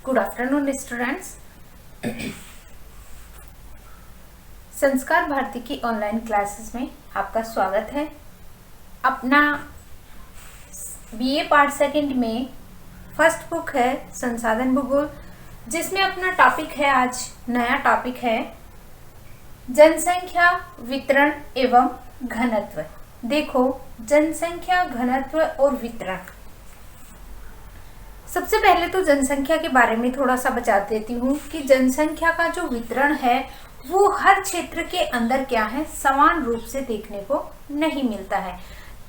Good afternoon students. संस्कार भारती की online classes में आपका स्वागत है। अपना बीए पार्ट सेकंड में फर्स्ट बुक है संसाधन भूगोल, जिसमें अपना टॉपिक है, आज नया टॉपिक है जनसंख्या वितरण एवं घनत्व। देखो, जनसंख्या घनत्व और वितरण। सबसे पहले तो जनसंख्या के बारे में थोड़ा सा बता देती हूँ कि जनसंख्या का जो वितरण है वो हर क्षेत्र के अंदर क्या है, समान रूप से देखने को नहीं मिलता है।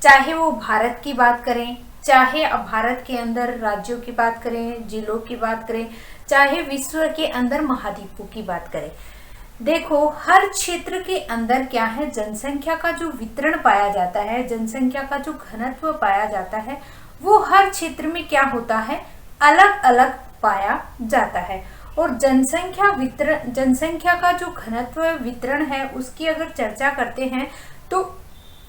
चाहे वो भारत की बात करें, चाहे अब भारत के अंदर राज्यों की बात करें, जिलों की बात करें, चाहे विश्व के अंदर महाद्वीपों की बात करें। देखो, हर क्षेत्र के अंदर क्या है, जनसंख्या का जो वितरण पाया जाता है, जनसंख्या का जो घनत्व पाया जाता है, वो हर क्षेत्र में क्या होता है, अलग अलग पाया जाता है। और जनसंख्या का जो घनत्व वितरण है उसकी अगर चर्चा करते हैं तो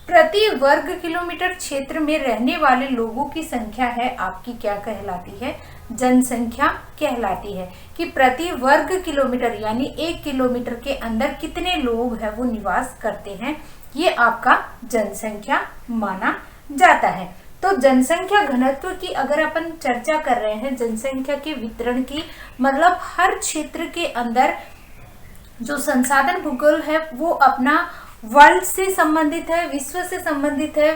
प्रति वर्ग किलोमीटर क्षेत्र में रहने वाले लोगों की संख्या है आपकी क्या कहलाती है, जनसंख्या कहलाती है। कि प्रति वर्ग किलोमीटर यानी 1 किलोमीटर के अंदर कितने लोग हैं वो निवास करते हैं, ये आपका जनसंख्या माना जाता है। तो जनसंख्या घनत्व की अगर अपन चर्चा कर रहे हैं, जनसंख्या के वितरण की, मतलब हर क्षेत्र के अंदर जो संसाधन भूगोल है वो अपना वर्ल्ड से संबंधित है, विश्व से संबंधित है।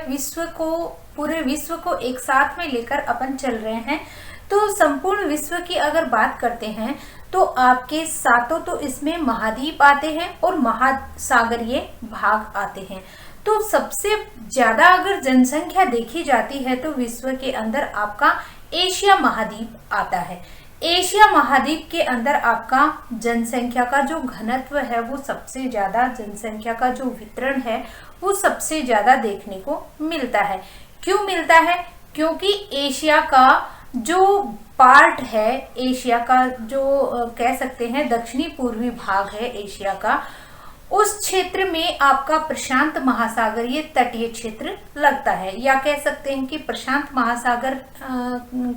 पूरे विश्व को एक साथ में लेकर अपन चल रहे हैं। तो संपूर्ण विश्व की अगर बात करते हैं तो आपके सातों तो इसमें महाद्वीप आते हैं और महासागरीय भाग आते हैं। तो सबसे ज्यादा अगर जनसंख्या देखी जाती है तो विश्व के अंदर आपका एशिया महाद्वीप आता है। एशिया महाद्वीप के अंदर आपका जनसंख्या का जो घनत्व है वो सबसे ज्यादा, जनसंख्या का जो वितरण है वो सबसे ज्यादा देखने को मिलता है। क्यों मिलता है? क्योंकि एशिया का जो पार्ट है, एशिया का जो कह सकते हैं दक्षिणी पूर्वी भाग है एशिया का, उस क्षेत्र में आपका प्रशांत महासागरीय तटीय क्षेत्र लगता है। या कह सकते हैं कि प्रशांत महासागर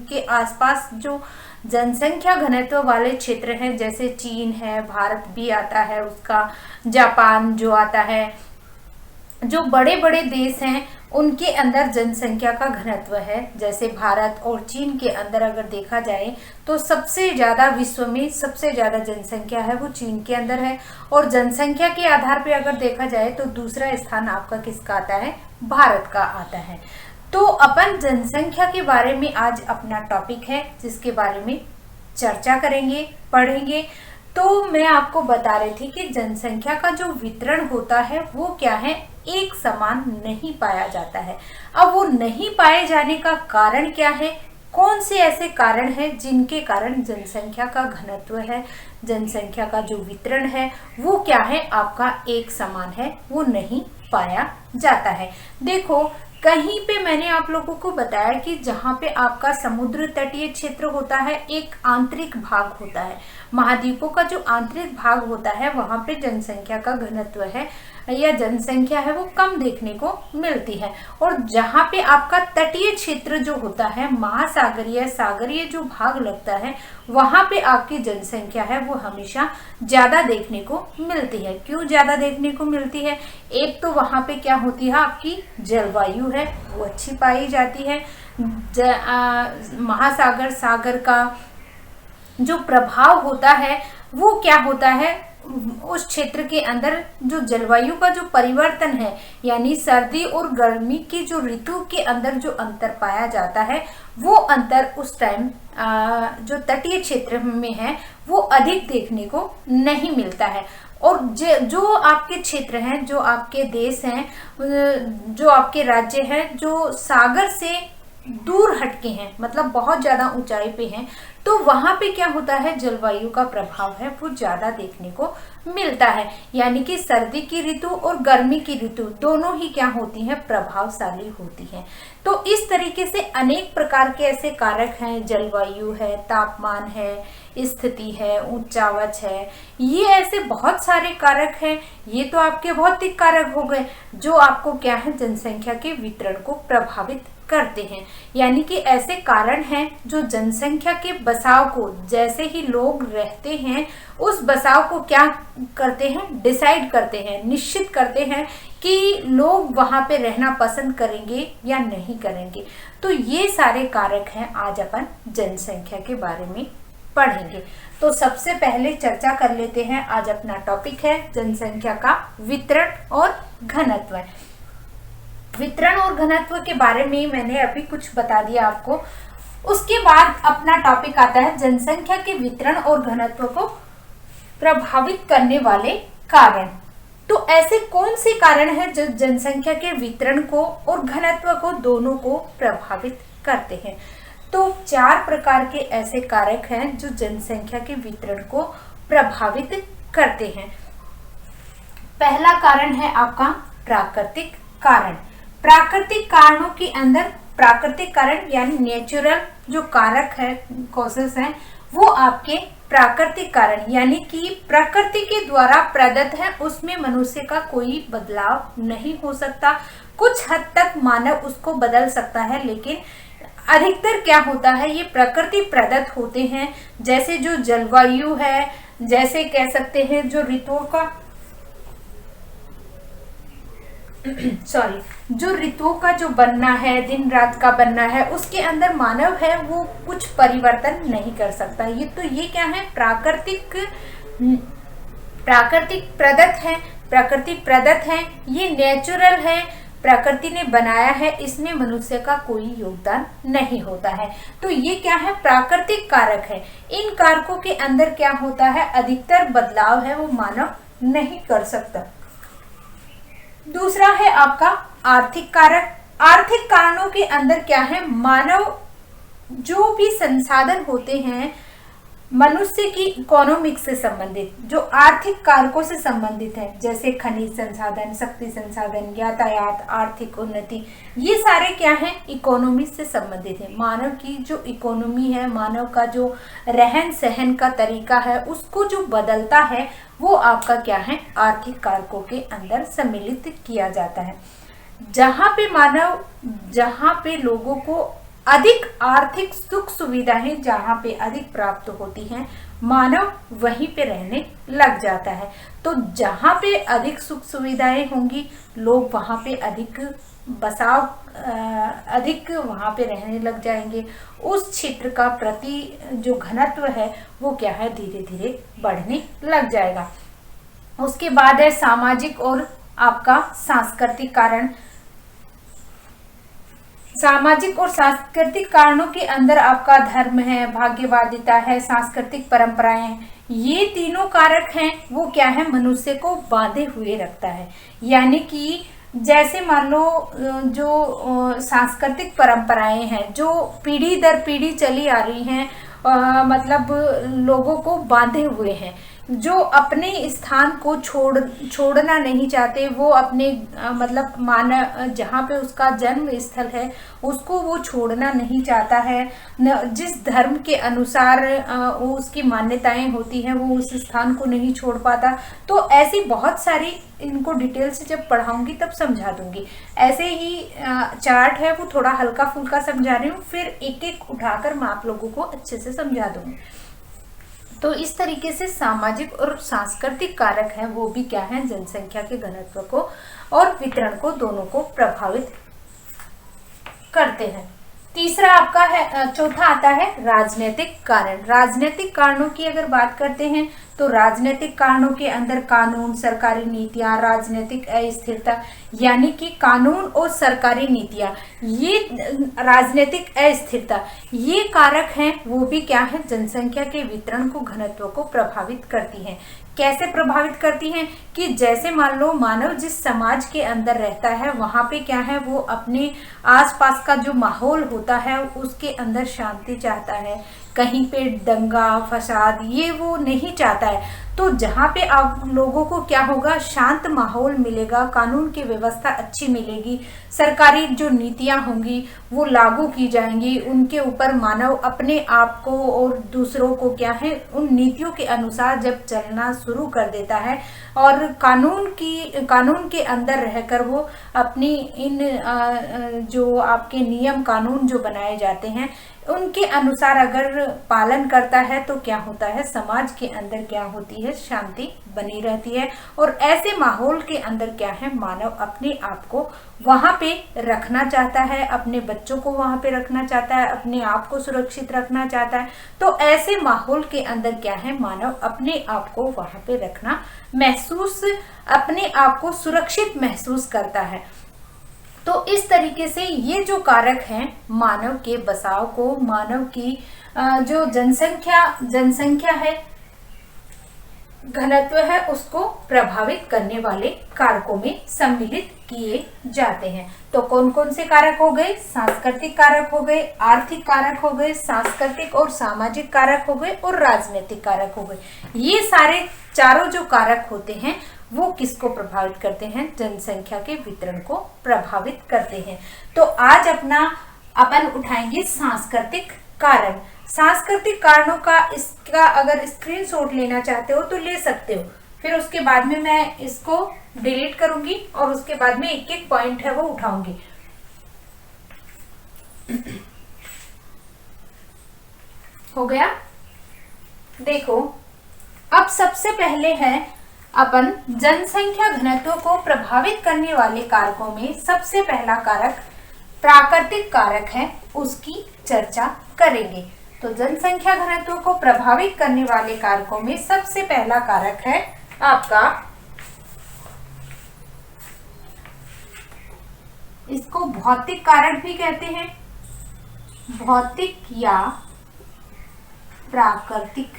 के आसपास जो जनसंख्या घनत्व वाले क्षेत्र हैं, जैसे चीन है, भारत भी आता है उसका, जापान जो आता है, जो बड़े बड़े देश हैं उनके अंदर जनसंख्या का घनत्व है। जैसे भारत और चीन के अंदर अगर देखा जाए तो सबसे ज्यादा, विश्व में सबसे ज्यादा जनसंख्या है वो चीन के अंदर है। और जनसंख्या के आधार पे अगर देखा जाए तो दूसरा स्थान आपका किसका आता है, भारत का आता है। तो अपन जनसंख्या के बारे में आज अपना टॉपिक है जिसके बारे में चर्चा करेंगे, पढ़ेंगे। तो मैं आपको बता रही थी कि जनसंख्या का जो वितरण होता है वो क्या है, एक समान नहीं पाया जाता है। अब वो नहीं पाए जाने का कारण क्या है, कौन से ऐसे कारण हैं जिनके कारण जनसंख्या का घनत्व है, जनसंख्या का जो वितरण है वो क्या है, आपका एक समान है, वो नहीं पाया जाता है। देखो, कहीं पे मैंने आप लोगों को बताया कि जहाँ पे आपका समुद्र तटीय क्षेत्र होता है, एक आंतरिक भाग होता है, महाद्वीपों का जो आंतरिक भाग होता है वहां पे जनसंख्या का घनत्व है या जनसंख्या है वो कम देखने को मिलती है। और जहाँ पे आपका तटीय क्षेत्र जो होता है, महासागरीय, सागरीय जो भाग लगता है, वहां पे आपकी जनसंख्या है वो हमेशा ज्यादा देखने को मिलती है। क्यों ज्यादा देखने को मिलती है? एक तो वहां पे क्या होती है, आपकी जलवायु है वो अच्छी पाई जाती है। महासागर, सागर का जो प्रभाव होता है वो क्या होता है, उस क्षेत्र के अंदर जो जलवायु का जो परिवर्तन है, यानी सर्दी और गर्मी की जो ऋतु के अंदर जो अंतर पाया जाता है, वो अंतर उस टाइम जो तटीय क्षेत्र में है वो अधिक देखने को नहीं मिलता है। और जो आपके क्षेत्र हैं, जो आपके देश हैं, जो आपके राज्य हैं, जो सागर से दूर हटके हैं, मतलब बहुत ज्यादा ऊंचाई पे हैं, तो वहां पे क्या होता है, जलवायु का प्रभाव है वो ज्यादा देखने को मिलता है। यानी कि सर्दी की ऋतु और गर्मी की ऋतु दोनों ही क्या होती हैं, प्रभावशाली होती हैं। तो इस तरीके से अनेक प्रकार के ऐसे कारक हैं, जलवायु है, तापमान है, स्थिति है, उच्चावच है, ये ऐसे बहुत सारे कारक हैं। ये तो आपके भौतिक कारक हो गए जो आपको क्या है, जनसंख्या के वितरण को प्रभावित करते हैं। यानी कि ऐसे कारण हैं जो जनसंख्या के बसाव को, जैसे ही लोग रहते हैं उस बसाव को क्या करते हैं, डिसाइड करते हैं, निश्चित करते हैं कि लोग वहां पे रहना पसंद करेंगे या नहीं करेंगे। तो ये सारे कारक हैं, आज अपन जनसंख्या के बारे में पढ़ेंगे। तो सबसे पहले चर्चा कर लेते हैं, आज अपना टॉपिक है जनसंख्या का वितरण और घनत्व। वितरण और घनत्व के बारे में मैंने अभी कुछ बता दिया आपको। उसके बाद अपना टॉपिक आता है जनसंख्या के वितरण और घनत्व को प्रभावित करने वाले कारण। तो ऐसे कौन से कारण हैं जो जनसंख्या के वितरण को और घनत्व को दोनों को प्रभावित करते हैं? तो 4 प्रकार के ऐसे कारक हैं जो जनसंख्या के वितरण को प्रभावित करते हैं। पहला कारण है आपका प्राकृतिक कारण। प्राकृतिक कारणों के अंदर प्राकृतिक कारण यानी नेचुरल जो कारक है, कॉजेस हैं, वो आपके प्राकृतिक कारण यानी कि प्रकृति के द्वारा प्रदत्त है, उसमें मनुष्य का कोई बदलाव नहीं हो सकता। कुछ हद तक मानव उसको बदल सकता है, लेकिन अधिकतर क्या होता है, ये प्रकृति प्रदत्त होते हैं। जैसे जो जलवायु है, जैसे कह सकते हैं जो ऋतुओं का जो ऋतुओं का जो बनना है, दिन रात का बनना है, उसके अंदर मानव है वो कुछ परिवर्तन नहीं कर सकता। ये क्या है, प्राकृतिक प्रदत्त है, प्रकृति प्रदत्त है, ये नेचुरल है, प्रकृति ने बनाया है, इसमें मनुष्य का कोई योगदान नहीं होता है। तो ये क्या है, प्राकृतिक कारक है। इन कारकों के अंदर क्या होता है, अधिकतर बदलाव है वो मानव नहीं कर सकता। दूसरा है आपका आर्थिक कारक। आर्थिक कारणों के अंदर क्या है, मानव जो भी संसाधन होते हैं मनुष्य की इकोनॉमिक से संबंधित, जो आर्थिक कारकों से संबंधित है, जैसे खनिज संसाधन, शक्ति संसाधन, यातायात, आर्थिक उन्नति, ये सारे क्या हैं, इकोनॉमी से संबंधित है। मानव की जो इकोनॉमी है, मानव का जो रहन सहन का तरीका है, उसको जो बदलता है वो आपका क्या है, आर्थिक कारकों के अंदर सम्मिलित किया जाता है। जहाँ पे लोगों को अधिक आर्थिक सुख सुविधाएं जहाँ पे अधिक प्राप्त होती हैं, मानव वहीं पे रहने लग जाता है। तो जहाँ पे अधिक सुख सुविधाएं होंगी, लोग वहाँ पे अधिक बसाव, अधिक वहाँ पे रहने लग जाएंगे। उस क्षेत्र का प्रति जो घनत्व है वो क्या है, धीरे धीरे बढ़ने लग जाएगा। उसके बाद है सामाजिक और आपका सांस्कृतिक कारण। सामाजिक और सांस्कृतिक कारणों के अंदर आपका धर्म है, भाग्यवादिता है, सांस्कृतिक परंपराएं, ये तीनों कारक हैं वो क्या है, मनुष्य को बांधे हुए रखता है। यानी कि जैसे मान लो जो सांस्कृतिक परंपराएं हैं जो पीढ़ी दर पीढ़ी चली आ रही हैं, मतलब लोगों को बांधे हुए हैं, जो अपने स्थान को छोड़ना नहीं चाहते, वो अपने मतलब जहाँ पे उसका जन्म स्थल है उसको वो छोड़ना नहीं चाहता है। जिस धर्म के अनुसार उसकी मान्यताएं होती हैं वो उस स्थान को नहीं छोड़ पाता। तो ऐसी बहुत सारी, इनको डिटेल से जब पढ़ाऊंगी तब समझा दूंगी। ऐसे ही चार्ट है वो थोड़ा हल्का फुल्का समझा रही हूँ, फिर एक एक उठाकर मैं आप लोगों को अच्छे से समझा दूंगी। तो इस तरीके से सामाजिक और सांस्कृतिक कारक हैं वो भी क्या है, जनसंख्या के घनत्व को और वितरण को दोनों को प्रभावित करते हैं। तीसरा आपका है, चौथा आता है राजनीतिक कारण। राजनीतिक कारणों की अगर बात करते हैं तो राजनीतिक कारणों के अंदर कानून, सरकारी नीतियां, राजनीतिक अस्थिरता, यानी कि कानून और सरकारी नीतियां, ये राजनीतिक अस्थिरता, ये कारक हैं वो भी क्या है, जनसंख्या के वितरण को, घनत्व को प्रभावित करती हैं। कैसे प्रभावित करती हैं कि जैसे मान लो मानव जिस समाज के अंदर रहता है वहाँ पे क्या है, वो अपने आसपास का जो माहौल होता है उसके अंदर शांति चाहता है, कहीं पे दंगा फसाद ये वो नहीं चाहता है। तो जहाँ पे आप लोगों को क्या होगा, शांत माहौल मिलेगा, कानून की व्यवस्था अच्छी मिलेगी, सरकारी जो नीतियां होंगी वो लागू की जाएंगी, उनके ऊपर मानव अपने आप को और दूसरों को क्या है उन नीतियों के अनुसार जब चलना शुरू कर देता है और कानून के अंदर रहकर वो अपनी इन जो आपके नियम कानून जो बनाए जाते हैं उनके अनुसार अगर पालन करता है तो क्या होता है, समाज के अंदर क्या होती है, शांति बनी रहती है। और ऐसे माहौल के अंदर क्या है, मानव अपने आप को वहां पे रखना चाहता है, अपने बच्चों को वहां पे रखना चाहता है, अपने आप को सुरक्षित रखना चाहता है। तो ऐसे माहौल के अंदर क्या है, मानव अपने आप को वहां पे रखना अपने आप को सुरक्षित महसूस करता है। तो इस तरीके से ये जो कारक हैं मानव के बसाव को, मानव की जो जनसंख्या है, घनत्व है, उसको प्रभावित करने वाले कारकों में सम्मिलित किए जाते हैं। तो कौन कौन से कारक हो गए, सांस्कृतिक कारक हो गए, आर्थिक कारक हो गए, सांस्कृतिक और सामाजिक कारक हो गए और राजनीतिक कारक हो गए। ये सारे चारों जो कारक होते हैं वो किसको प्रभावित करते हैं, जनसंख्या के वितरण को प्रभावित करते हैं। तो आज अपन उठाएंगे सांस्कृतिक कारण। सांस्कृतिक कारणों का इसका अगर स्क्रीनशॉट लेना चाहते हो तो ले सकते हो, फिर उसके बाद में मैं इसको डिलीट करूंगी और उसके बाद में एक एक पॉइंट है वो उठाऊंगी। हो गया, देखो अब सबसे पहले है अपन जनसंख्या घनत्व को प्रभावित करने वाले कारकों में सबसे पहला कारक प्राकृतिक कारक है, उसकी चर्चा करेंगे। तो जनसंख्या घनत्व को प्रभावित करने वाले कारकों में सबसे पहला कारक है आपका, इसको भौतिक कारक भी कहते हैं, भौतिक या प्राकृतिक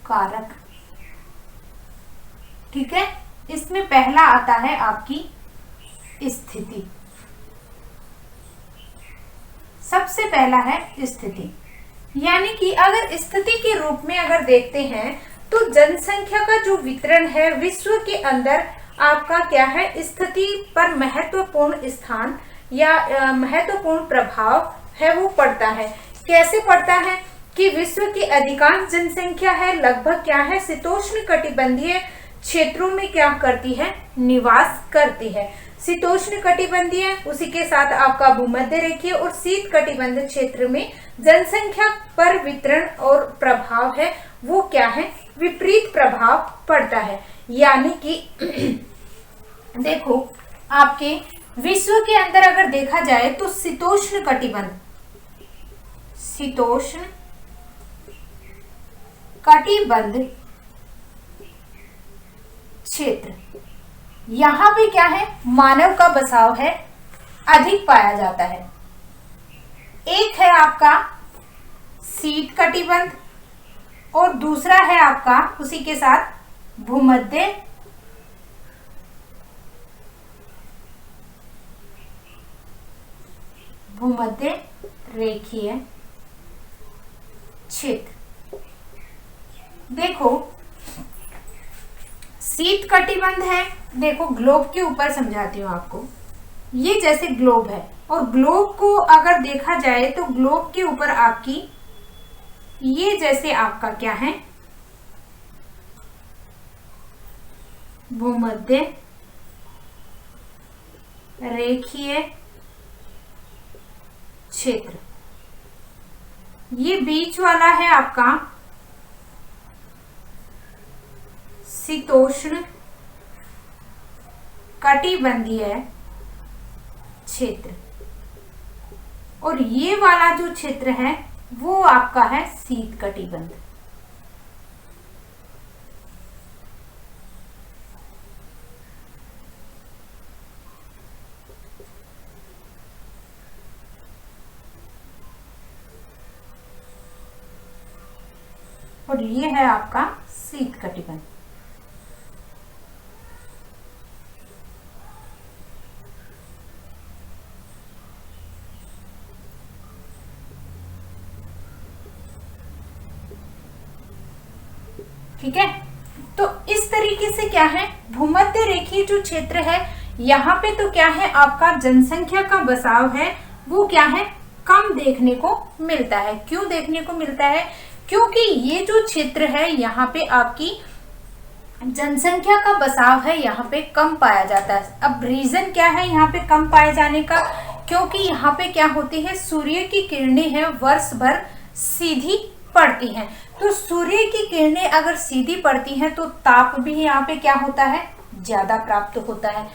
कारक। ठीक है, इसमें पहला आता है आपकी स्थिति। सबसे पहला है स्थिति, यानी कि अगर स्थिति के रूप में अगर देखते हैं तो जनसंख्या का जो वितरण है विश्व के अंदर आपका क्या है, स्थिति पर महत्वपूर्ण स्थान या महत्वपूर्ण प्रभाव है वो पड़ता है। कैसे पड़ता है कि विश्व की अधिकांश जनसंख्या है लगभग क्या है, शीतोष्ण कटिबंधीय क्षेत्रों में क्या करती है, निवास करती है। शीतोष्ण कटिबंधीय, उसी के साथ आपका भूमध्य रेखीय और शीत कटिबंध क्षेत्र में जनसंख्या पर वितरण और प्रभाव है वो क्या है, विपरीत प्रभाव पड़ता है। यानी कि देखो आपके विश्व के अंदर अगर देखा जाए तो शीतोष्ण कटिबंध क्षेत्र, यहां पे क्या है, मानव का बसाव है अधिक पाया जाता है। एक है आपका शीत कटिबंध और दूसरा है आपका उसी के साथ भूमध्य रेखीय क्षेत्र। देखो शीत कटिबंध है, देखो ग्लोब के ऊपर समझाती हूँ आपको, ये जैसे ग्लोब है और ग्लोब को अगर देखा जाए तो ग्लोब के ऊपर आपकी ये जैसे आपका क्या है, भूमध्य रेखीय क्षेत्र, ये बीच वाला है आपका शीतोष्ण कटिबंधीय क्षेत्र और ये वाला जो क्षेत्र है वो आपका है शीत कटिबंध। और ये है आपका शीत कटिबंध। ठीक है। तो इस तरीके से क्या है, भूमध्य रेखीय जो क्षेत्र है यहाँ पे तो क्या है, आपका जनसंख्या का बसाव है वो क्या है, कम देखने को मिलता है। क्यों देखने को मिलता है, क्योंकि ये जो क्षेत्र है यहाँ पे आपकी जनसंख्या का बसाव है यहाँ पे कम पाया जाता है। अब रीजन क्या है यहाँ पे कम पाए जाने का, क्योंकि यहाँ पे क्या होती है, सूर्य की किरणें हैं वर्ष भर सीधी पड़ती हैं। तो सूर्य की किरणें अगर सीधी पड़ती हैं तो ताप भी यहाँ पे क्या होता है, ज्यादा प्राप्त होता है।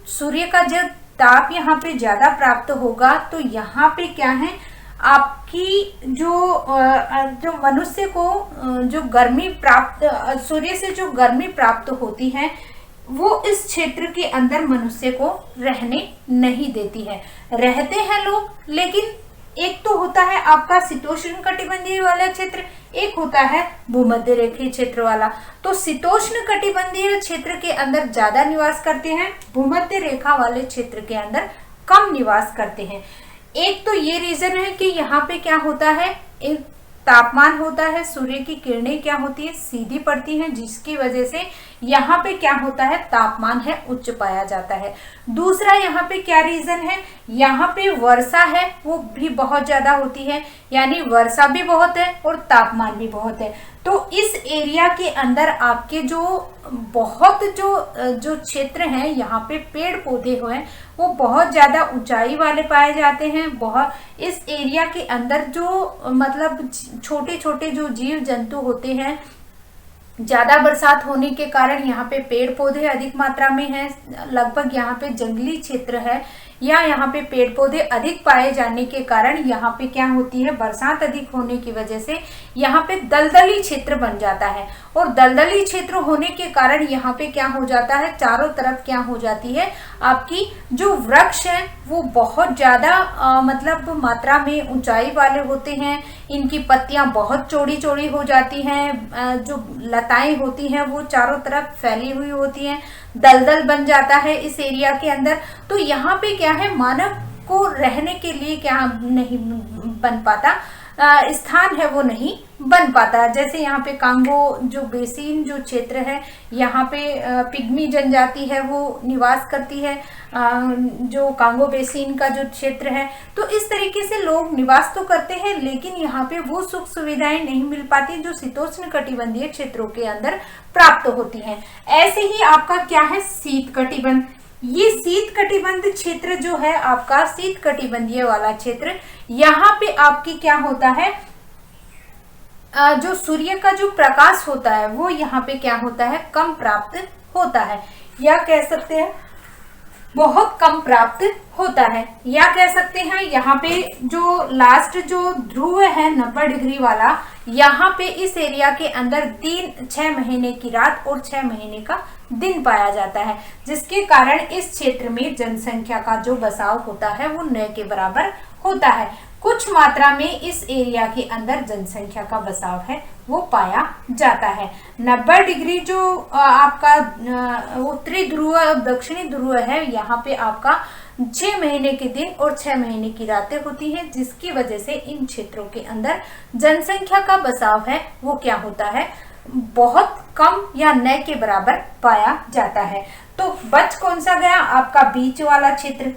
सूर्य का जब ताप यहाँ पे ज्यादा प्राप्त होगा तो यहाँ पे क्या है, आपकी जो मनुष्य को जो गर्मी प्राप्त, सूर्य से जो गर्मी प्राप्त होती है वो इस क्षेत्र के अंदर मनुष्य को रहने नहीं देती है। रहते हैं लोग, लेकिन एक तो होता है आपका शीतोष्ण कटिबंधीय वाला क्षेत्र, एक होता है भूमध्य रेखीय क्षेत्र वाला। तो शीतोष्ण कटिबंधीय क्षेत्र के अंदर ज्यादा निवास करते हैं, भूमध्य रेखा वाले क्षेत्र के अंदर कम निवास करते हैं। एक तो ये रीजन है कि यहाँ पे क्या होता है, एक तापमान होता है, सूर्य की किरणें क्या होती है, सीधी पड़ती हैं, जिसकी वजह से यहाँ पे क्या होता है, तापमान है उच्च पाया जाता है। दूसरा यहाँ पे क्या रीजन है, यहाँ पे वर्षा है वो भी बहुत ज्यादा होती है, यानी वर्षा भी बहुत है और तापमान भी बहुत है। तो इस एरिया के अंदर आपके जो बहुत जो क्षेत्र हैं यहाँ पे पेड़ पौधे हैं वो बहुत ज्यादा ऊंचाई वाले पाए जाते हैं। बहुत इस एरिया के अंदर जो मतलब छोटे छोटे जो जीव जंतु होते हैं, ज्यादा बरसात होने के कारण यहाँ पे पेड़ पौधे अधिक मात्रा में हैं, लगभग यहाँ पे जंगली क्षेत्र है या यहाँ पे पेड़ पौधे अधिक पाए जाने के कारण यहाँ पे क्या होती है, बरसात अधिक होने की वजह से यहाँ पे दलदली क्षेत्र बन जाता है। और दलदली क्षेत्र होने के कारण यहाँ पे क्या हो जाता है, चारों तरफ क्या हो जाती है, आपकी जो वृक्ष है वो बहुत ज्यादा मतलब मात्रा में ऊंचाई वाले होते हैं। इनकी पत्तियां बहुत चौड़ी चौड़ी हो जाती हैं, जो लताएं होती हैं वो चारों तरफ फैली हुई होती हैं, दलदल बन जाता है इस एरिया के अंदर। तो यहाँ पे क्या है, मानव को रहने के लिए क्या नहीं बन पाता, स्थान है वो नहीं बन पाता। जैसे यहाँ पे कांगो जो बेसिन जो क्षेत्र है, यहाँ पे पिग्मी जनजाति है वो निवास करती है, जो कांगो बेसिन का जो क्षेत्र है। तो इस तरीके से लोग निवास तो करते हैं, लेकिन यहाँ पे वो सुख सुविधाएं नहीं मिल पाती जो शीतोष्ण कटिबंधीय क्षेत्रों के अंदर प्राप्त होती हैं। ऐसे ही आपका क्या है, शीत कटिबंध। ये शीत कटिबंध क्षेत्र जो है आपका, शीत कटिबंधीय वाला क्षेत्र, यहाँ पे आपकी क्या होता है, जो सूर्य का जो प्रकाश होता है वो यहाँ पे क्या होता है, कम प्राप्त होता है, या कह सकते हैं बहुत कम प्राप्त होता है, या कह सकते हैं यहाँ पे जो लास्ट जो ध्रुव है 90 डिग्री वाला, यहाँ पे इस एरिया के अंदर 6 महीने की रात और 6 महीने का दिन पाया जाता है, जिसके कारण इस क्षेत्र में जनसंख्या का जो बसाव होता है वो न के बराबर होता है। कुछ मात्रा में इस एरिया के अंदर जनसंख्या का बसाव है वो पाया जाता है। 90 डिग्री जो आपका उत्तरी ध्रुव और दक्षिणी ध्रुव है, यहाँ पे आपका 6 महीने के दिन और 6 महीने की रातें होती हैं, जिसकी वजह से इन क्षेत्रों के अंदर जनसंख्या का बसाव है वो क्या होता है, बहुत कम या न के बराबर पाया जाता है। तो बच कौन सा गया, आपका बीच वाला क्षेत्र,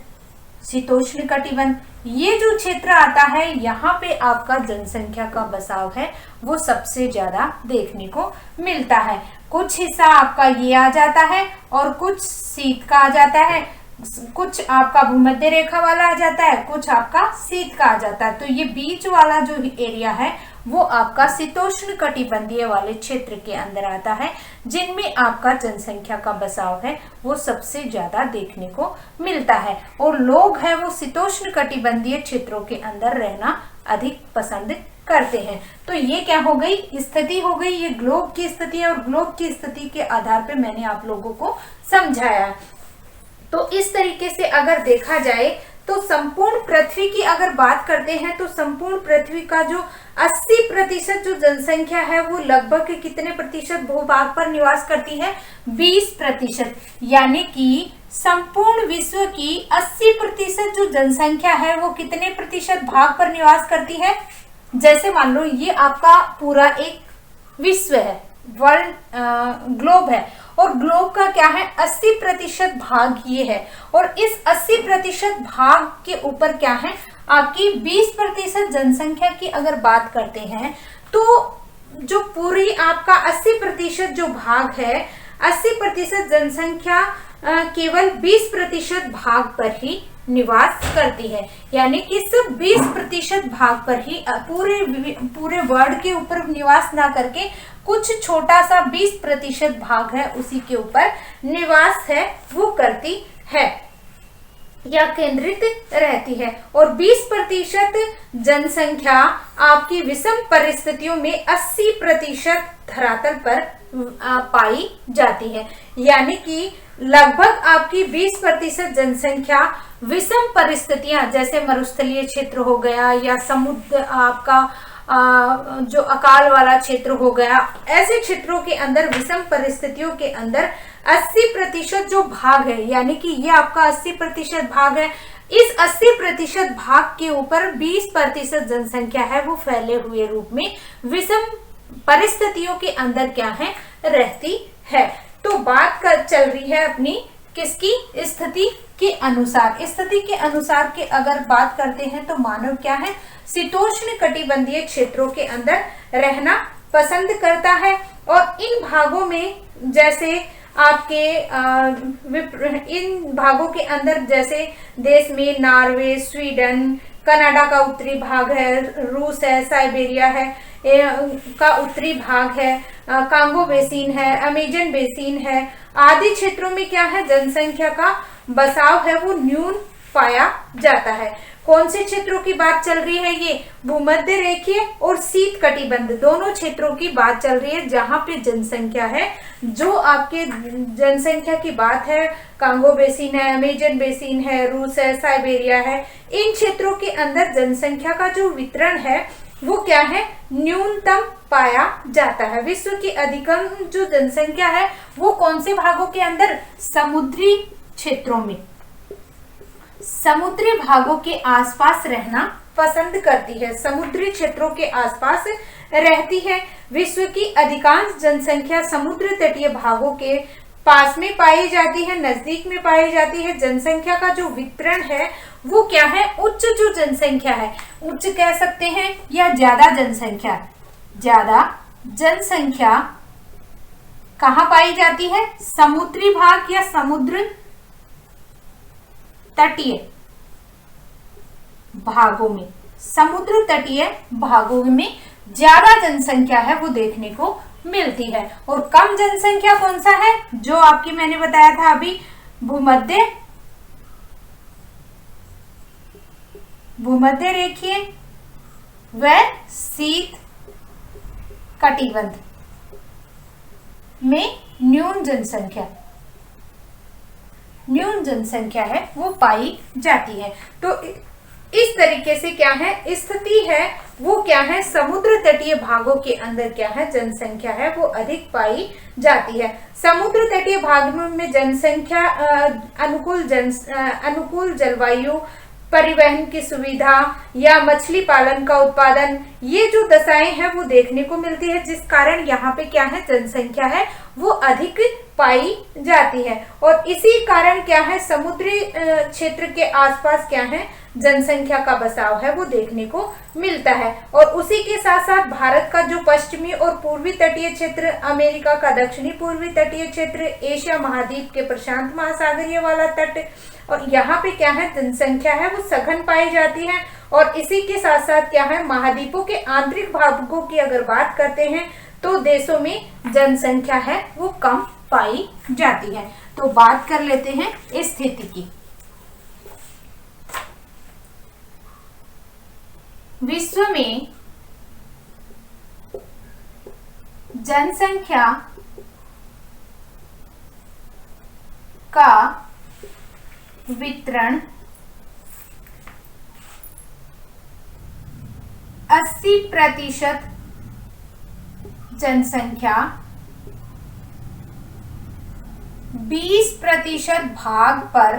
शीतोष्ण कटिबंध। ये जो क्षेत्र आता है यहाँ पे आपका जनसंख्या का बसाव है वो सबसे ज्यादा देखने को मिलता है। कुछ हिस्सा आपका ये आ जाता है और कुछ शीत का आ जाता है, कुछ आपका भूमध्य रेखा वाला आ जाता है, कुछ आपका शीत का आ जाता है। तो ये बीच वाला जो एरिया है वो आपका शीतोष्ण कटिबंधीय वाले क्षेत्र के अंदर आता है, जिनमें आपका जनसंख्या का बसाव है वो सबसे ज्यादा देखने को मिलता है। और लोग हैं वो शीतोष्ण कटिबंधीय क्षेत्रों के अंदर रहना अधिक पसंद करते हैं। तो ये क्या हो गई, स्थिति हो गई, ये ग्लोब की स्थिति है, और ग्लोब की स्थिति के आधार पर मैंने आप लोगों को समझाया। तो इस तरीके से अगर देखा जाए तो संपूर्ण पृथ्वी की अगर बात करते हैं तो संपूर्ण पृथ्वी का जो 80% जो जनसंख्या है वो लगभग कितने प्रतिशत भूभाग पर निवास करती है, 20%। यानी कि संपूर्ण विश्व की 80% जो जनसंख्या है वो कितने प्रतिशत भाग पर निवास करती है। जैसे मान लो ये आपका पूरा एक विश्व है, वर्ल्ड ग्लोब है, और ग्लोब का क्या है 80% भाग ये है, और इस 80% भाग के ऊपर क्या है आपकी 20% जनसंख्या की अगर बात करते हैं, तो जो पूरी आपका 80% जो भाग है, 80% जनसंख्या केवल 20% भाग पर ही निवास करती है। यानी कि सिर्फ 20% भाग पर ही पूरे वर्ल्ड के ऊपर निवास ना करके कुछ छोटा सा 20% भाग है उसी के ऊपर निवास है वो करती है या केंद्रित रहती है। और 20% जनसंख्या आपकी विषम परिस्थितियों में 80% धरातल पर पाई जाती है। यानी कि लगभग आपकी 20% जनसंख्या विषम परिस्थितियां जैसे मरुस्थलीय क्षेत्र हो गया या समुद्र आपका जो अकाल वाला क्षेत्र हो गया, ऐसे क्षेत्रों के अंदर विषम परिस्थितियों के अंदर 80% जो भाग है, यानी कि ये आपका 80% भाग है, इस 80% भाग के ऊपर 20% जनसंख्या है वो फैले हुए रूप में विषम परिस्थितियों के अंदर क्या है रहती है। तो बात चल रही है अपनी किसकी स्थिति के अनुसार। स्थिति के अनुसार के अगर बात करते हैं तो मानव क्या है शीतोष्ण कटिबंधीय क्षेत्रों के अंदर रहना पसंद करता है। और इन भागों में जैसे आपके इन भागों के अंदर जैसे देश में नॉर्वे, स्वीडन, कनाडा का उत्तरी भाग है, रूस है, साइबेरिया है का उत्तरी भाग है, कांगो बेसिन है, अमेजन बेसिन है आदि क्षेत्रों में क्या है जनसंख्या का बसाव है वो न्यून पाया जाता है। कौन से क्षेत्रों की बात चल रही है, ये भूमध्य रेखीय और शीत कटिबंध दोनों क्षेत्रों की बात चल रही है, जहां पे जनसंख्या है जो आपके जनसंख्या की बात है, कांगो बेसिन है, अमेजन बेसिन है, रूस है, साइबेरिया है, इन क्षेत्रों के अंदर जनसंख्या का जो वितरण है वो क्या है न्यूनतम पाया जाता है। विश्व की अधिकतम जो जनसंख्या है वो कौन से भागों के अंदर, समुद्री क्षेत्रों में, समुद्री भागों के आसपास रहना पसंद करती है, समुद्री क्षेत्रों के आसपास रहती है। विश्व की अधिकांश जनसंख्या समुद्र तटीय भागों के पास में पाई जाती है, नजदीक में पाई जाती है। जनसंख्या का जो वितरण है वो क्या है उच्च जो जनसंख्या है, उच्च कह सकते हैं या ज्यादा जनसंख्या, ज्यादा जनसंख्या कहाँ पाई जाती है, समुद्री भाग या समुद्र तटीय भागों में, समुद्र तटीय भागों में ज्यादा जनसंख्या है वो देखने को मिलती है। और कम जनसंख्या कौन सा है, जो आपकी मैंने बताया था अभी भूमध्य रेखीय व शीत कटिबंध में न्यून जनसंख्या है वो पाई जाती है। तो इस तरीके से क्या है स्थिति है वो क्या है समुद्र तटीय भागों के अंदर क्या है जनसंख्या है वो अधिक पाई जाती है। समुद्र तटीय भागों में जनसंख्या अनुकूल जलवायु, परिवहन की सुविधा या मछली पालन का उत्पादन, ये जो दशाएं हैं वो देखने को मिलती है, जिस कारण यहाँ पे क्या है जनसंख्या है वो अधिक पाई जाती है। और इसी कारण क्या है समुद्री क्षेत्र के आसपास क्या है जनसंख्या का बसाव है वो देखने को मिलता है। और उसी के साथ साथ भारत का जो पश्चिमी और पूर्वी तटीय क्षेत्र, अमेरिका का दक्षिणी पूर्वी तटीय क्षेत्र, एशिया महाद्वीप के प्रशांत महासागरीय वाला तट, और यहाँ पे क्या है जनसंख्या है वो सघन पाई जाती है। और इसी के साथ साथ क्या है महाद्वीपों के आंतरिक भागों की अगर बात करते हैं तो देशों में जनसंख्या है वो कम पाई जाती है। तो बात कर लेते हैं स्थिति की। विश्व में जनसंख्या का वितरण 80% जनसंख्या 20% भाग पर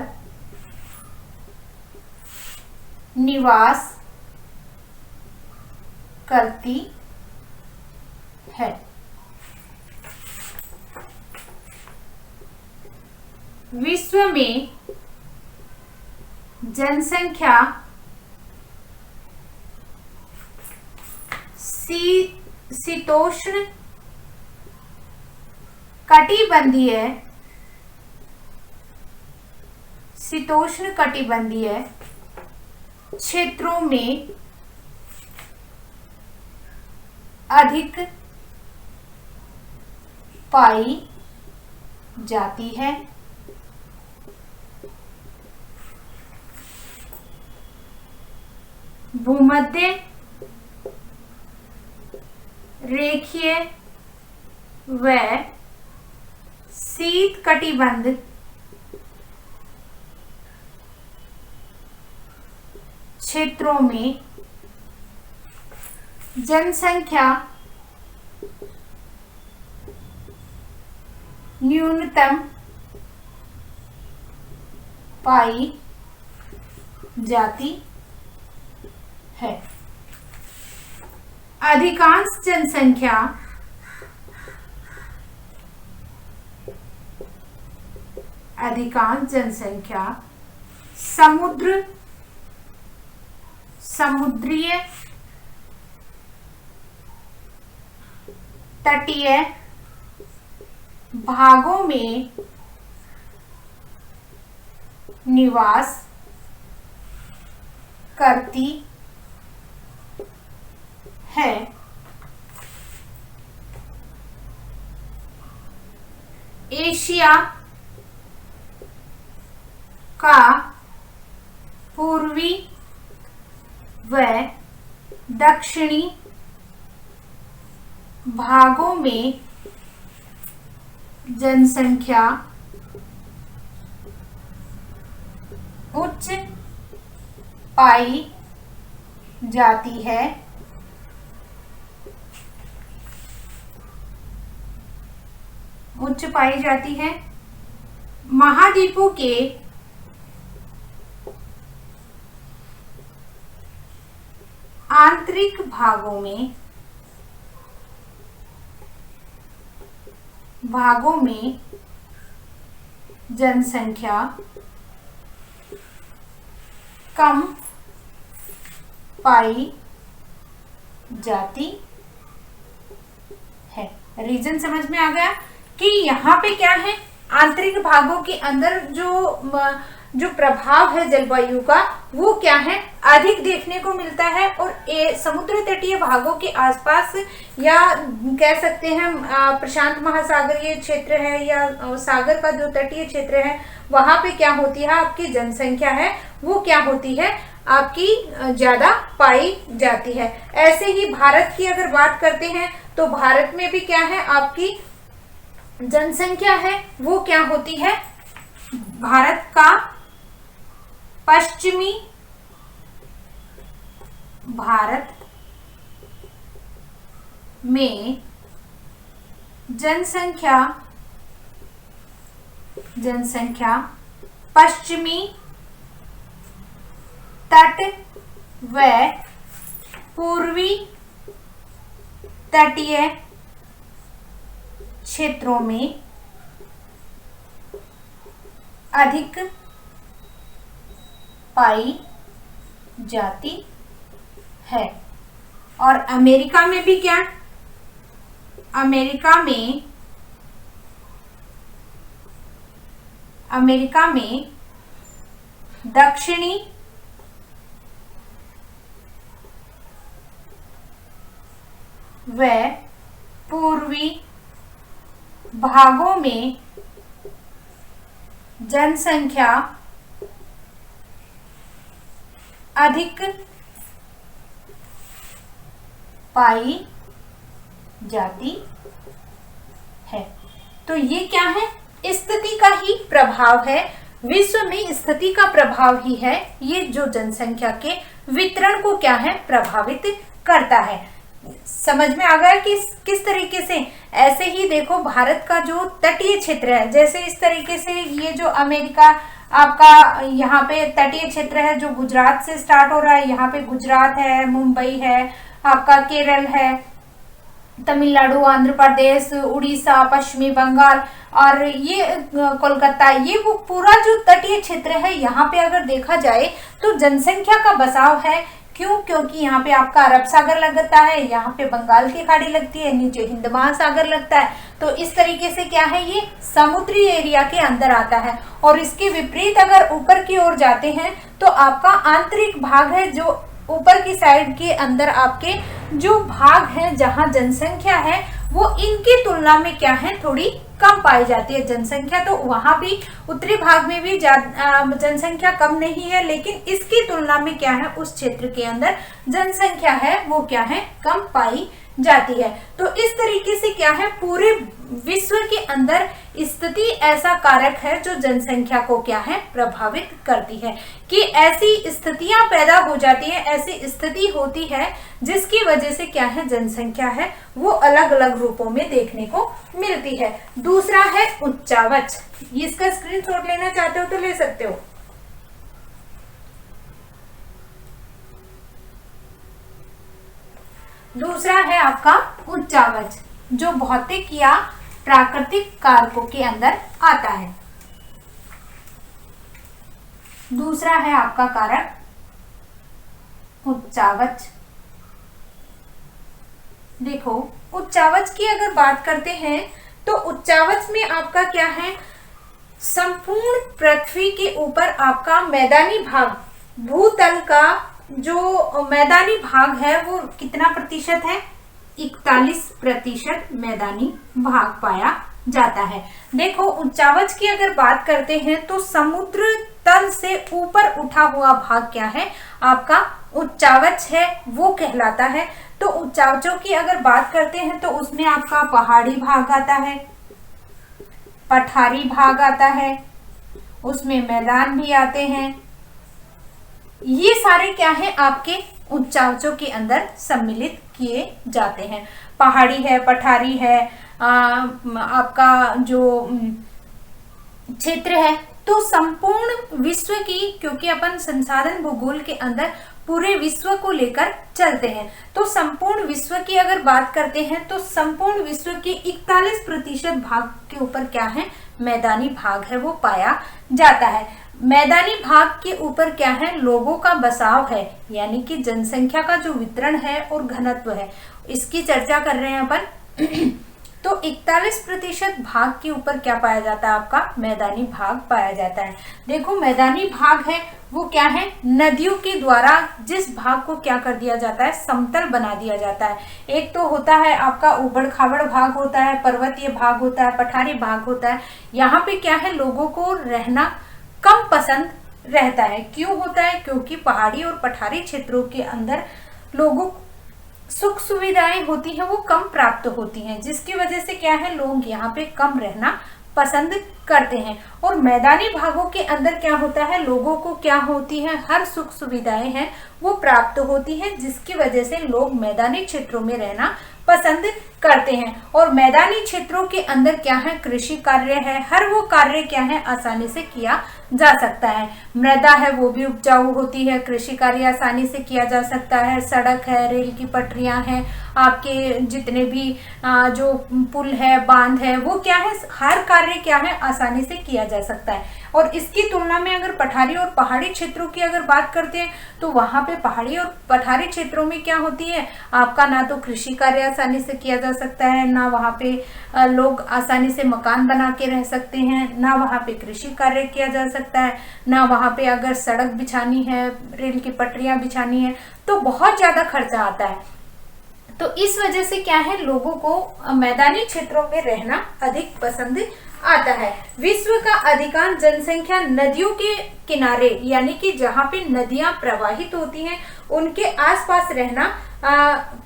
निवास करती है। विश्व में जनसंख्या शीतोष्ण कटिबंधीय क्षेत्रों में अधिक पाई जाती है। भूमध्य रेखीय व शीत कटिबंध क्षेत्रों में जनसंख्या न्यूनतम पाई जाती है। अधिकांश जनसंख्या समुद्रीय तटीय भागों में निवास करती है। एशिया का पूर्वी व दक्षिणी भागों में जनसंख्या उच्च पाई जाती है। महाद्वीपों के आंतरिक भागों में जनसंख्या कम पाई जाती है। रीजन समझ में आ गया कि यहाँ पे क्या है, आंतरिक भागों के अंदर जो प्रभाव है जलवायु का वो क्या है, अधिक देखने को मिलता है। और समुद्र तटीय भागों के आसपास या कह सकते हैं प्रशांत महासागरीय क्षेत्र है या सागर का जो तटीय क्षेत्र है वहां पे क्या होती है, आपकी जनसंख्या है वो क्या होती है, आपकी ज्यादा पाई जाती है। ऐसे ही भारत की अगर बात करते हैं तो भारत में भी क्या है, आपकी जनसंख्या है वो क्या होती है, भारत का पश्चिमी भारत में जनसंख्या पश्चिमी तट व पूर्वी तटीय क्षेत्रों में अधिक पाई जाती है। और अमेरिका में भी क्या, अमेरिका में दक्षिणी व पूर्वी भागों में जनसंख्या अधिक पाई जाती है। तो ये क्या है, स्थिति का ही प्रभाव है, विश्व में स्थिति का प्रभाव ही है ये जो जनसंख्या के वितरण को क्या है, प्रभावित करता है। समझ में आ गया कि किस तरीके से। ऐसे ही देखो भारत का जो तटीय क्षेत्र है, जैसे इस तरीके से ये जो अमेरिका आपका यहाँ पे तटीय क्षेत्र है जो गुजरात से स्टार्ट हो रहा है, यहाँ पे गुजरात है, मुंबई है, आपका केरल है, तमिलनाडु, आंध्र प्रदेश, उड़ीसा, पश्चिमी बंगाल और ये कोलकाता, ये वो पूरा जो तटीय क्षेत्र है, यहाँ पे अगर देखा जाए तो जनसंख्या का बसाव है। क्यों? क्योंकि यहाँ पे आपका अरब सागर लगता है, यहाँ पे बंगाल की खाड़ी लगती है, नीचे हिंद महासागर लगता है। तो इस तरीके से क्या है, ये समुद्री एरिया के अंदर आता है। और इसके विपरीत अगर ऊपर की ओर जाते हैं तो आपका आंतरिक भाग है, जो ऊपर की साइड के अंदर आपके जो भाग है जहां जनसंख्या है वो इनकी तुलना में क्या है, थोड़ी कम पाई जाती है जनसंख्या। तो वहां भी उत्तरी भाग में भी जनसंख्या कम नहीं है, लेकिन इसकी तुलना में क्या है, उस क्षेत्र के अंदर जनसंख्या है वो क्या है, कम पाई जाती है। तो इस तरीके से क्या है, पूरे विश्व के अंदर स्थिति ऐसा कारक है जो जनसंख्या को क्या है, प्रभावित करती है, कि ऐसी स्थितियां पैदा हो जाती है, ऐसी स्थिति होती है जिसकी वजह से क्या है, जनसंख्या है वो अलग अलग रूपों में देखने को मिलती है। दूसरा है उच्चावच, इसका स्क्रीनशॉट लेना चाहते हो तो ले सकते हो। दूसरा है आपका उच्चावच, जो भौतिक या प्राकृतिक कारकों के अंदर आता है। दूसरा है आपका कारक उच्चावच। देखो, उच्चावच की अगर बात करते हैं तो उच्चावच में आपका क्या है, संपूर्ण पृथ्वी के ऊपर आपका मैदानी भाग, भूतल का जो मैदानी भाग है वो कितना प्रतिशत है, 41% मैदानी भाग पाया जाता है। देखो, उच्चावच की अगर बात करते हैं तो समुद्र तल से ऊपर उठा हुआ भाग क्या है, आपका उच्चावच है वो कहलाता है। तो उच्चावचों की अगर बात करते हैं तो उसमें आपका पहाड़ी भाग आता है, पठारी भाग आता है, उसमें मैदान भी आते हैं। ये सारे क्या है, आपके उच्चावचों के अंदर सम्मिलित किए जाते हैं। पहाड़ी है, पठारी है, आपका जो क्षेत्र है, तो संपूर्ण विश्व की, क्योंकि अपन संसाधन भूगोल के अंदर पूरे विश्व को लेकर चलते हैं, तो संपूर्ण विश्व की अगर बात करते हैं तो संपूर्ण विश्व के 41% भाग के ऊपर क्या है, मैदानी भाग है वो पाया जाता है। मैदानी भाग के ऊपर क्या है, लोगों का बसाव है, यानी कि जनसंख्या का जो वितरण है और घनत्व है, इसकी चर्चा कर रहे हैं अपन। तो 41% भाग के ऊपर क्या पाया जाता है, आपका मैदानी भाग पाया जाता है। देखो, मैदानी भाग है वो क्या है, नदियों के द्वारा जिस भाग को क्या कर दिया जाता है, समतल बना दिया जाता है। एक तो होता है आपका उबड़ खाबड़ भाग होता है, पर्वतीय भाग होता है, पठारी भाग होता है। यहाँ पे क्या है, लोगों को रहना कम पसंद रहता है। क्यों होता है? क्योंकि पहाड़ी और पठारी क्षेत्रों के अंदर लोगों सुख सुविधाएं होती हैं वो कम प्राप्त होती हैं, जिसकी वजह से क्या है, लोग यहाँ पे कम रहना पसंद करते हैं। और मैदानी भागों के अंदर क्या होता है, लोगों को क्या होती है, हर सुख सुविधाएं हैं वो प्राप्त होती हैं, जिसकी वजह से लोग मैदानी क्षेत्रों में रहना पसंद करते हैं। और मैदानी क्षेत्रों के अंदर क्या है, कृषि कार्य है, हर वो कार्य क्या है, आसानी से किया जा सकता है। मृदा है वो भी उपजाऊ होती है, कृषि कार्य आसानी से किया जा सकता है। सड़क है, रेल की पटरियां हैं, आपके जितने भी जो पुल है, बांध है, वो क्या है, हर कार्य क्या है, आसानी से किया जा सकता है। और इसकी तुलना में अगर पठारी और पहाड़ी क्षेत्रों की अगर बात करते हैं तो वहां पे पहाड़ी और पठारी क्षेत्रों में क्या होती है, आपका ना तो कृषि कार्य आसानी से किया जा सकता है, ना वहां पे लोग आसानी से मकान बना के रह सकते हैं, ना वहां पे कृषि कार्य किया जा सकता है, ना वहां पे अगर सड़क बिछानी है, रेल की पटरियां बिछानी है तो बहुत ज्यादा खर्चा आता है। तो इस वजह से क्या है, लोगों को मैदानी क्षेत्रों में रहना अधिक पसंद आता है। विश्व का अधिकांश जनसंख्या नदियों के किनारे, यानी कि जहाँ पे नदियां प्रवाहित होती हैं उनके आसपास रहना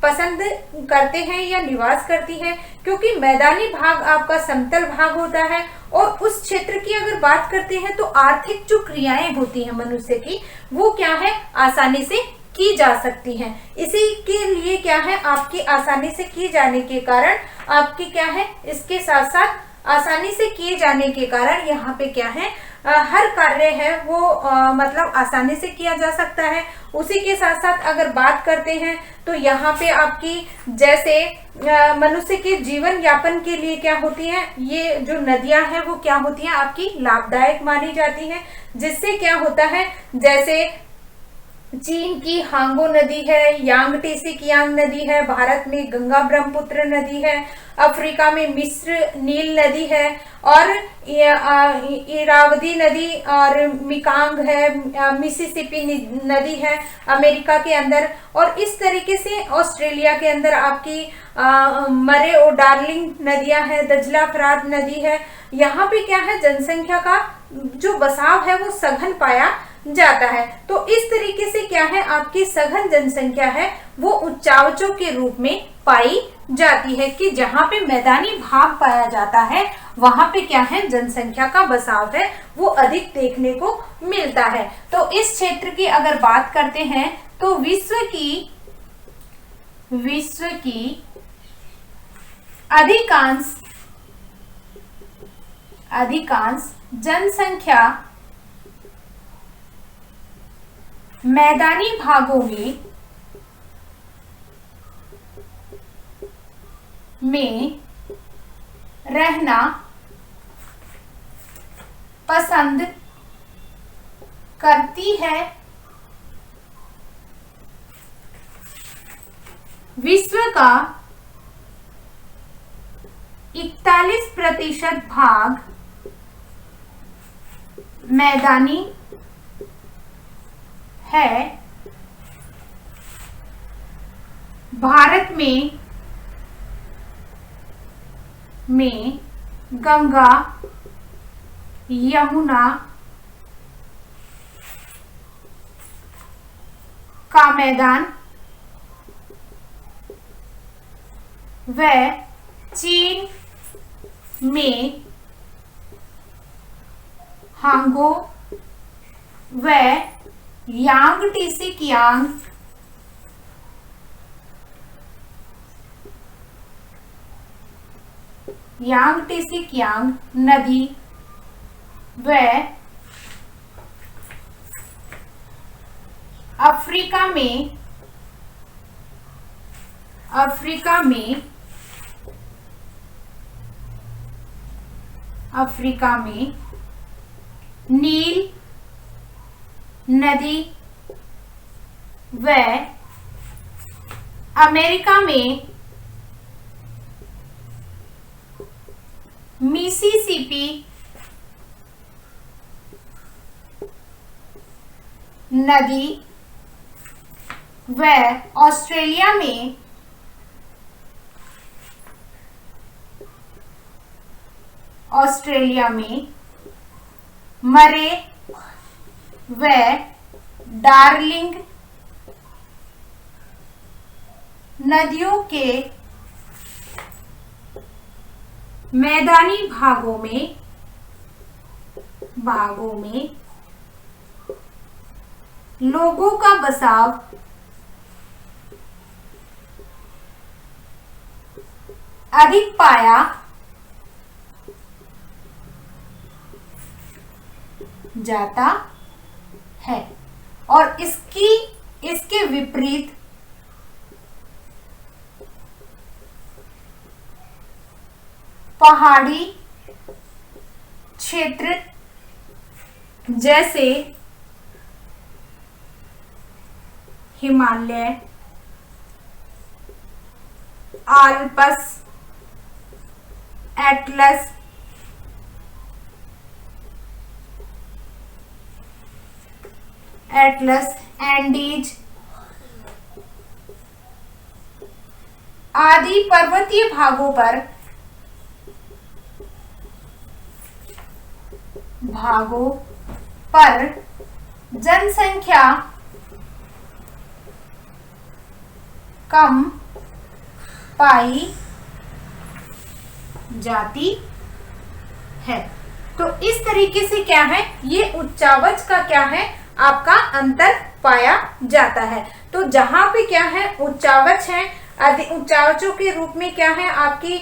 पसंद करते हैं या निवास करती है, क्योंकि मैदानी भाग आपका समतल भाग होता है। और उस क्षेत्र की अगर बात करते हैं तो आर्थिक जो क्रियाएं होती हैं मनुष्य की, वो क्या है, आसानी से की जा सकती हैं। इसी के लिए क्या है, आपकी आसानी से की जाने के कारण आपकी क्या है, इसके साथ साथ आसानी से किए जाने के कारण यहाँ पे क्या है, हर कार्य है वो मतलब आसानी से किया जा सकता है। उसी के साथ साथ अगर बात करते हैं तो यहाँ पे आपकी जैसे मनुष्य के जीवन यापन के लिए क्या होती है, ये जो नदियां हैं वो क्या होती हैं आपकी लाभदायक मानी जाती हैं। जिससे क्या होता है, जैसे चीन की हांगो नदी है, यांगटीसी कियांग नदी है, भारत में गंगा ब्रह्मपुत्र नदी है, अफ्रीका में मिस्र नील नदी है, और इरावदी नदी और मिकांग है, मिसिसिपी नदी है अमेरिका के अंदर। और इस तरीके से ऑस्ट्रेलिया के अंदर आपकी मरे ओ डार्लिंग नदियां हैं, दजला फरात नदी है। यहाँ पे क्या है, जनसंख्या का जो बसाव है वो सघन पाया जाता है। तो इस तरीके से क्या है, आपकी सघन जनसंख्या है वो उच्चावचों के रूप में पाई जाती है कि जहां पे मैदानी भाग पाया जाता है वहां पे क्या है, जनसंख्या का बसाव है वो अधिक देखने को मिलता है। तो इस क्षेत्र की अगर बात करते हैं तो विश्व की अधिकांश जनसंख्या मैदानी भागों में रहना पसंद करती है। विश्व का 41% भाग मैदानी है। भारत में गंगा यमुना का मैदान व चीन में हांगो व यांगटीसी कियांग नदी व अफ्रीका में नील नदी व अमेरिका में मिसिसिपी नदी व ऑस्ट्रेलिया में मरे व डार्लिंग नदियों के मैदानी भागों में लोगों का बसाव अधिक पाया जाता है। और इसके विपरीत पहाड़ी क्षेत्र जैसे हिमालय, आल्प्स, एटलस, एंडीज आदि पर्वतीय भागों पर जनसंख्या कम पाई जाती है। तो इस तरीके से क्या है, ये उच्चावच का क्या है आपका अंतर पाया जाता है। तो जहां पे क्या है उच्चावच है, उच्चावचों के रूप में क्या है आपकी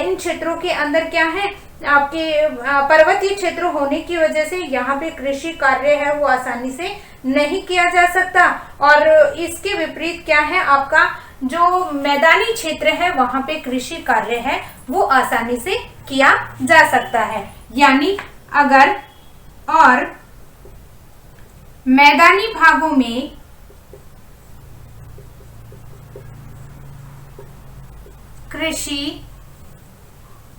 इन क्षेत्रों के अंदर क्या है आपके पर्वतीय क्षेत्र होने की वजह से यहाँ पे कृषि कार्य है वो आसानी से नहीं किया जा सकता। और इसके विपरीत क्या है, आपका जो मैदानी क्षेत्र है वहां पे कृषि कार्य है वो आसानी से किया जा सकता है। यानी अगर और मैदानी भागों में कृषि,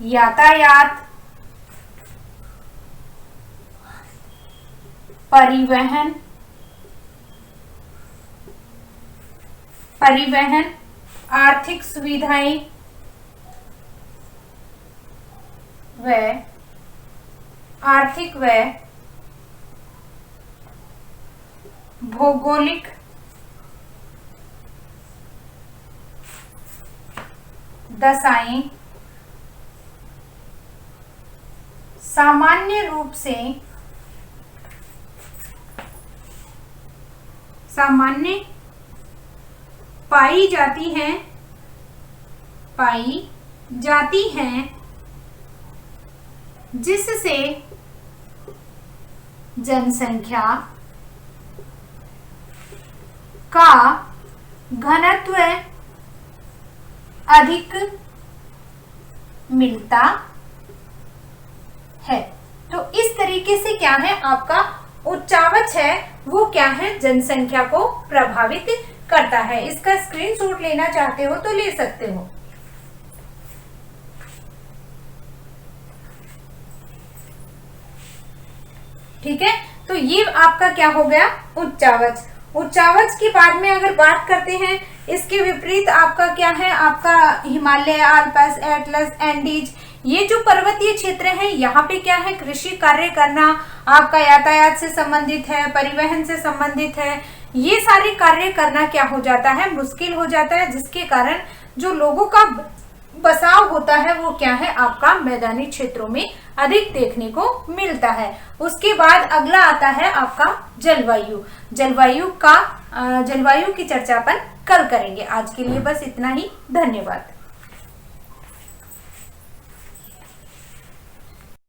यातायात, परिवहन, आर्थिक सुविधाएं व भौगोलिक दशाएं सामान्य रूप से पाई जाती हैं, जिससे जनसंख्या का घनत्व अधिक मिलता है। तो इस तरीके से क्या है, आपका उच्चावच है वो क्या है, जनसंख्या को प्रभावित करता है। इसका स्क्रीनशॉट लेना चाहते हो तो ले सकते हो। ठीक है, तो ये आपका क्या हो गया, उच्चावच। उच्चावच के बाद में अगर बात करते हैं, इसके विपरीत आपका क्या है, आपका हिमालय, आल्प्स, एटलस, एंडीज, ये जो पर्वतीय क्षेत्र है यहाँ पे क्या है, कृषि कार्य करना आपका यातायात से संबंधित है, परिवहन से संबंधित है। ये सारे कार्य करना क्या हो जाता है, मुश्किल हो जाता है, जिसके कारण जो लोगों का बसाव होता है वो क्या है, आपका मैदानी क्षेत्रों में अधिक देखने को मिलता है। उसके बाद अगला आता है आपका जलवायु। जलवायु की चर्चा अपन कल करेंगे। आज के लिए बस इतना ही। धन्यवाद।